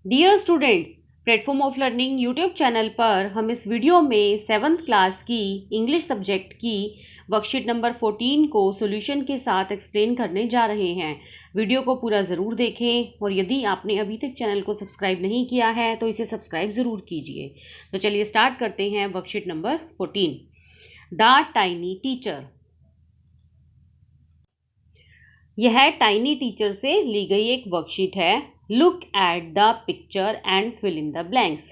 Dear students, platform of learning YouTube channel पर हम इस वीडियो में 7th क्लास की इंग्लिश सब्जेक्ट की वर्कशीट नंबर 14 को सॉल्यूशन के साथ एक्सप्लेन करने जा रहे हैं। वीडियो को पूरा ज़रूर देखें और यदि आपने अभी तक चैनल को सब्सक्राइब नहीं किया है तो इसे सब्सक्राइब ज़रूर कीजिए। तो चलिए स्टार्ट करते हैं worksheet number 14। The tiny teacher. यह टाइनी टीचर से ली गई एक वर्कशीट है। Look at the picture and fill in the blanks.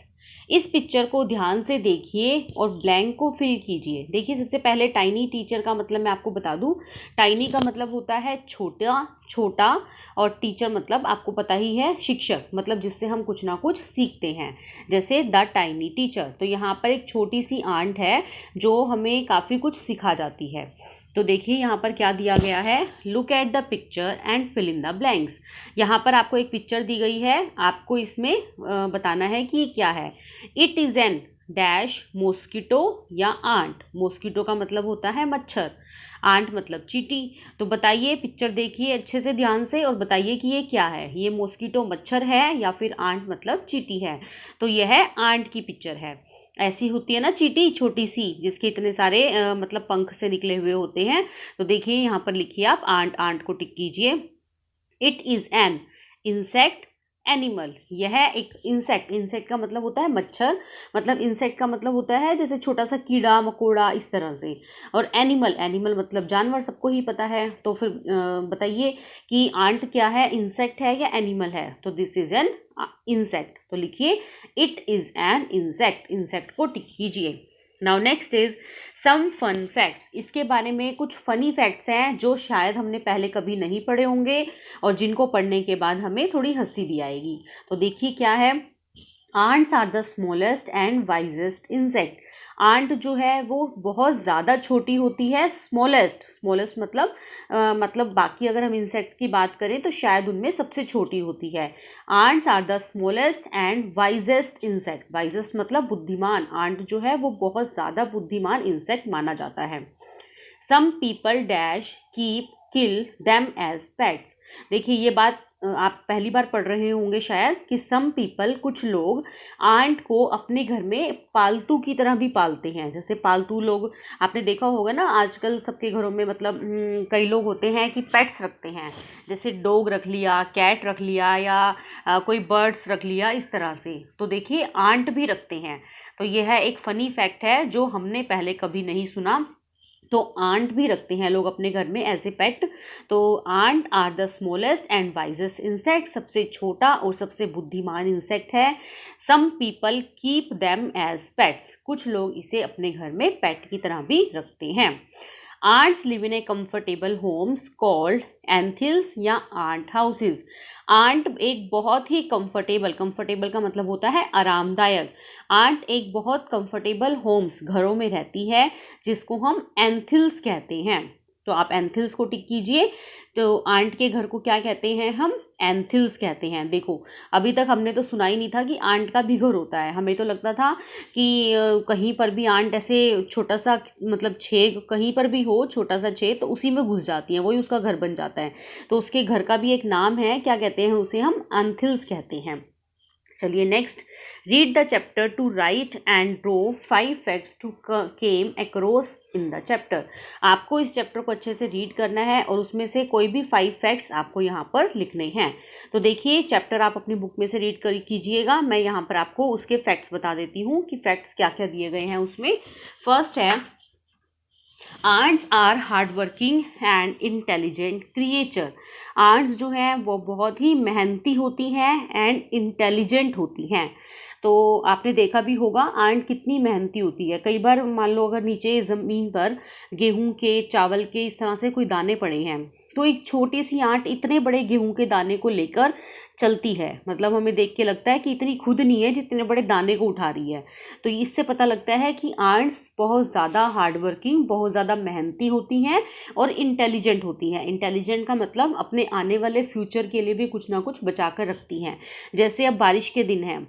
इस पिक्चर को ध्यान से देखिए और ब्लैंक को फिल कीजिए। देखिए, सबसे पहले टाइनी टीचर का मतलब मैं आपको बता दूं। टाइनी का मतलब होता है छोटा छोटा, और टीचर मतलब आपको पता ही है शिक्षक, मतलब जिससे हम कुछ ना कुछ सीखते हैं, जैसे द टाइनी टीचर। तो यहाँ पर एक छोटी सी आंट है जो हमें काफ़ी कुछ सिखा जाती है। तो देखिए यहाँ पर क्या दिया गया है, look at the picture and fill in the blanks. यहाँ पर आपको एक पिक्चर दी गई है, आपको इसमें बताना है कि ये क्या है। It is an dash mosquito या आंट। मॉस्किटो का मतलब होता है मच्छर, आंट मतलब चींटी। तो बताइए, पिक्चर देखिए अच्छे से ध्यान से और बताइए कि ये क्या है। ये मॉस्किटो मच्छर है या फिर आंट मतलब चींटी है। तो यह आंट की पिक्चर है। ऐसी होती है ना चींटी, छोटी सी, जिसके इतने सारे मतलब पंख से निकले हुए होते हैं। तो देखिए यहाँ पर लिखिए आप आंट, आंट को टिक कीजिए। It is an insect animal. यह एक इंसेक्ट, इंसेक्ट का मतलब होता है मच्छर, मतलब इंसेक्ट का मतलब होता है जैसे छोटा सा कीड़ा मकोड़ा, इस तरह से। और एनिमल, एनिमल मतलब जानवर, सबको ही पता है। तो फिर बताइए कि आंट क्या है, इंसेक्ट है या एनिमल है। तो दिस इज एन इंसेक्ट। तो लिखिए it is an insect, insect को टिक कीजिए। Now next is some fun facts. इसके बारे में कुछ फनी फैक्ट्स हैं जो शायद हमने पहले कभी नहीं पढ़े होंगे और जिनको पढ़ने के बाद हमें थोड़ी हंसी भी आएगी। तो देखिए क्या है। Ants are the smallest and wisest insect. Ant जो है वो बहुत ज़्यादा छोटी होती है। स्मॉलेस्ट, स्मॉलेस्ट मतलब बाकी अगर हम इंसेक्ट की बात करें तो शायद उनमें सबसे छोटी होती है। Ants are the smallest and wisest insect. Wisest मतलब बुद्धिमान। आंट जो है वो बहुत ज़्यादा बुद्धिमान इंसेक्ट माना जाता है। Some people dash keep kill them as pets. देखिए ये बात आप पहली बार पढ़ रहे होंगे शायद, कि सम पीपल, कुछ लोग, आंट को अपने घर में पालतू की तरह भी पालते हैं। जैसे पालतू लोग आपने देखा होगा ना, आजकल सबके घरों में मतलब कई लोग होते हैं कि पेट्स रखते हैं। जैसे डॉग रख लिया, कैट रख लिया, या कोई बर्ड्स रख लिया, इस तरह से। तो देखिए आंट भी रखते हैं। तो यह एक फ़नी फैक्ट है जो हमने पहले कभी नहीं सुना। तो आंट भी रखते हैं लोग अपने घर में एज ए पेट। तो ant are the smallest and wisest insect. सबसे छोटा और सबसे बुद्धिमान इंसेक्ट है। Some people keep them as pets. कुछ लोग इसे अपने घर में पेट की तरह भी रखते हैं। Ants live in a comfortable homes called anthills या आंट हाउसेज। आंट एक बहुत ही कंफर्टेबल, कंफर्टेबल का मतलब होता है आरामदायक। आंट एक बहुत कंफर्टेबल होम्स, घरों में रहती है, जिसको हम एंथिल्स कहते हैं। तो आप एंथिल्स को टिक कीजिए। तो आंट के घर को क्या कहते हैं हम, एंथिल्स कहते हैं। देखो अभी तक हमने तो सुना ही नहीं था कि आंट का भी घर होता है। हमें तो लगता था कि कहीं पर भी आंट ऐसे छोटा सा मतलब छेद कहीं पर भी हो, छोटा सा छेद, तो उसी में घुस जाती है, वही उसका घर बन जाता है। तो उसके घर का भी एक नाम है, क्या कहते हैं उसे, हम एंथिल्स कहते हैं। चलिए next, read the chapter to write and draw 5 facts to came across in the chapter. आपको इस चैप्टर को अच्छे से रीड करना है और उसमें से कोई भी 5 फैक्ट्स आपको यहाँ पर लिखने हैं। तो देखिए चैप्टर आप अपनी बुक में से रीड कर कीजिएगा। मैं यहाँ पर आपको उसके फैक्ट्स बता देती हूँ कि फैक्ट्स क्या क्या दिए गए हैं उसमें। फर्स्ट है, ants are hard working and intelligent creature. Ants जो हैं वो बहुत ही मेहनती होती हैं एंड इंटेलिजेंट होती हैं। तो आपने देखा भी होगा आंट कितनी मेहनती होती है। कई बार मान लो अगर नीचे ज़मीन पर गेहूं के, चावल के इस तरह से कोई दाने पड़े हैं, तो एक छोटी सी आंट इतने बड़े गेहूं के दाने को लेकर चलती है। मतलब हमें देख के लगता है कि इतनी खुद नहीं है जितने बड़े दाने को उठा रही है। तो इससे पता लगता है कि आंट्स बहुत ज़्यादा हार्ड वर्किंग, बहुत ज़्यादा मेहनती होती हैं और इंटेलिजेंट होती हैं। इंटेलिजेंट का मतलब अपने आने वाले फ्यूचर के लिए भी कुछ ना कुछ बचा कर रखती हैं। जैसे अब बारिश के दिन हैं,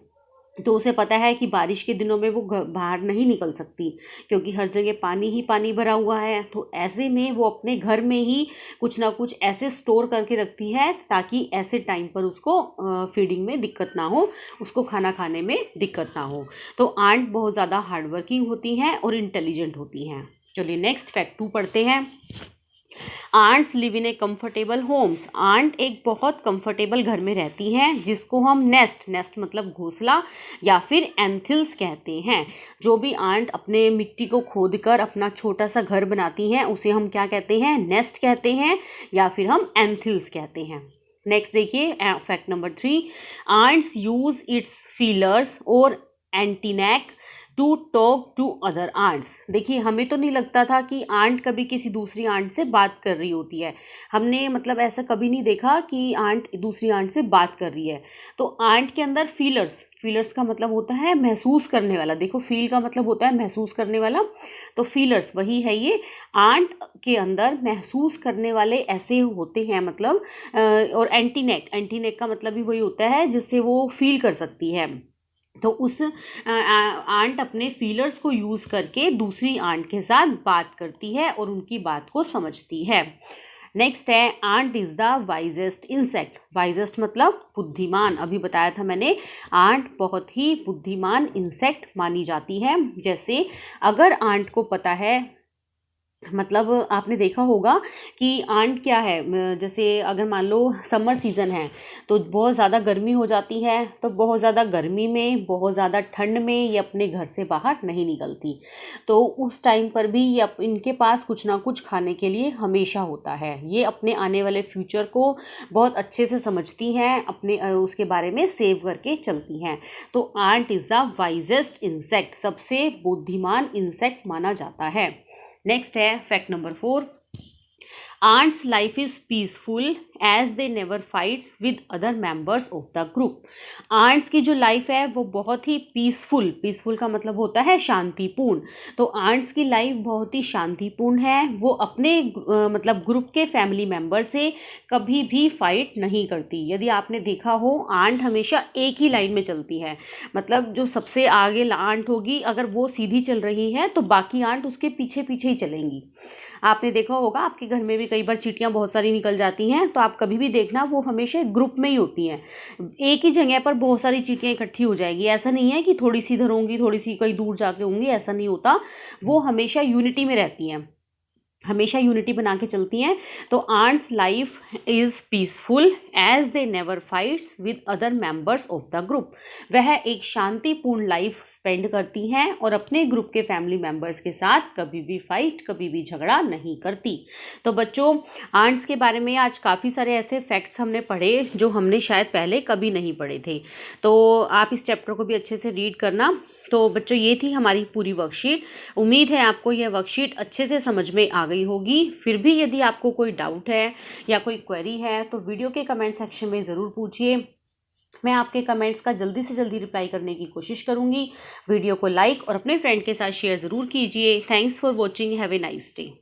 तो उसे पता है कि बारिश के दिनों में वो बाहर नहीं निकल सकती, क्योंकि हर जगह पानी ही पानी भरा हुआ है। तो ऐसे में वो अपने घर में ही कुछ ना कुछ ऐसे स्टोर करके रखती है ताकि ऐसे टाइम पर उसको फीडिंग में दिक्कत ना हो, उसको खाना खाने में दिक्कत ना हो। तो आंट बहुत ज़्यादा हार्ड वर्किंग होती हैं और इंटेलिजेंट होती हैं। चलिए नेक्स्ट फैक्ट 2 पढ़ते हैं। Ants live in a comfortable homes. Ant एक बहुत कंफर्टेबल घर में रहती हैं जिसको हम नेस्ट मतलब घोंसला या फिर एंथिल्स कहते हैं। जो भी आंट अपने मिट्टी को खोदकर अपना छोटा सा घर बनाती हैं उसे हम क्या कहते हैं, नेस्ट कहते हैं या फिर हम एंथिल्स कहते हैं। नेक्स्ट देखिए fact number 3, ants use its feelers और antennae to talk to other ants. देखिए हमें तो नहीं लगता था कि आंट कभी किसी दूसरी आंट से बात कर रही होती है। हमने मतलब ऐसा कभी नहीं देखा कि आंट दूसरी आंट से बात कर रही है। तो आंट के अंदर फीलर्स का मतलब होता है महसूस करने वाला। देखो फील का मतलब होता है महसूस करने वाला, तो फीलर्स वही है ये। आंट के अंदर महसूस करने वाले ऐसे होते हैं मतलब और एंटीनेक का मतलब भी वही होता है जिससे वो फील कर सकती है। तो उस आंट अपने फीलर्स को यूज़ करके दूसरी आंट के साथ बात करती है और उनकी बात को समझती है। नेक्स्ट है ant is the wisest insect. Wisest मतलब बुद्धिमान। अभी बताया था मैंने, आंट बहुत ही बुद्धिमान इंसेक्ट मानी जाती है। जैसे अगर आंट को पता है, मतलब आपने देखा होगा कि आंट क्या है, जैसे अगर मान लो समर सीज़न है तो बहुत ज़्यादा गर्मी हो जाती है, तो बहुत ज़्यादा गर्मी में, बहुत ज़्यादा ठंड में ये अपने घर से बाहर नहीं निकलती। तो उस टाइम पर भी ये इनके पास कुछ ना कुछ खाने के लिए हमेशा होता है। ये अपने आने वाले फ्यूचर को बहुत अच्छे से समझती हैं, अपने उसके बारे में सेव करके चलती हैं। तो ant is the wisest insect, सबसे बुद्धिमान इंसेक्ट माना जाता है। नेक्स्ट है fact number 4, ants life is peaceful as they never fights with other members of the group. Ants की जो लाइफ है वो बहुत ही पीसफुल का मतलब होता है शांतिपूर्ण। तो आंट्स की लाइफ बहुत ही शांतिपूर्ण है। वो अपने मतलब ग्रुप के फैमिली मेंबर से कभी भी फाइट नहीं करती। यदि आपने देखा हो, आंट हमेशा एक ही लाइन में चलती है। मतलब जो सबसे आगे आंट होगी, अगर वो सीधी चल रही है तो बाकी आंट उसके पीछे पीछे ही चलेंगी। आपने देखा होगा आपके घर में भी कई बार चींटियां बहुत सारी निकल जाती हैं, तो आप कभी भी देखना वो हमेशा ग्रुप में ही होती हैं। एक ही जगह पर बहुत सारी चींटियां इकट्ठी हो जाएगी। ऐसा नहीं है कि थोड़ी सी इधर होंगी, थोड़ी सी कहीं दूर जाके होंगी, ऐसा नहीं होता। वो हमेशा यूनिटी में रहती हैं, हमेशा यूनिटी बना के चलती हैं। तो ants life is peaceful as they never fights with other members of the group. वह एक शांतिपूर्ण लाइफ स्पेंड करती हैं और अपने ग्रुप के फैमिली मेंबर्स के साथ कभी भी फाइट, कभी भी झगड़ा नहीं करती। तो बच्चों, आंट्स के बारे में आज काफ़ी सारे ऐसे फैक्ट्स हमने पढ़े जो हमने शायद पहले कभी नहीं पढ़े थे। तो आप इस चैप्टर को भी अच्छे से रीड करना। तो बच्चों, ये थी हमारी पूरी वर्कशीट। उम्मीद है आपको यह वर्कशीट अच्छे से समझ में आ गई होगी। फिर भी यदि आपको कोई डाउट है या कोई क्वेरी है तो वीडियो के कमेंट सेक्शन में ज़रूर पूछिए। मैं आपके कमेंट्स का जल्दी से जल्दी रिप्लाई करने की कोशिश करूँगी। वीडियो को लाइक और अपने फ्रेंड के साथ शेयर ज़रूर कीजिए। Thanks for watching. Have a nice day.